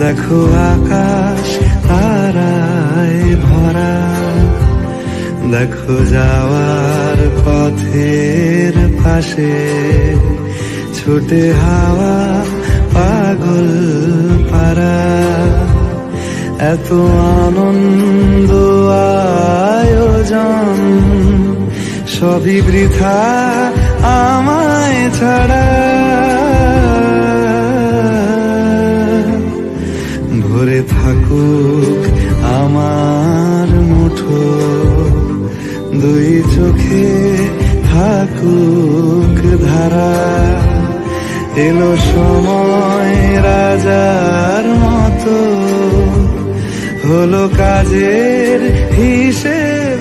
দেখো আকাশ তারায় ভরা, দেখো যাওয়ার পথের পাশে ছুটে হাওয়া পাগল পারা। এত আনন্দ আয়োজন সবই বৃথা আমায় ছাড়া। ভরে থাকুক আমার মুঠো, দুই চোখে থাকুক ধারা। এলো সময় রাজার মতো, হলো কাজের হিসেব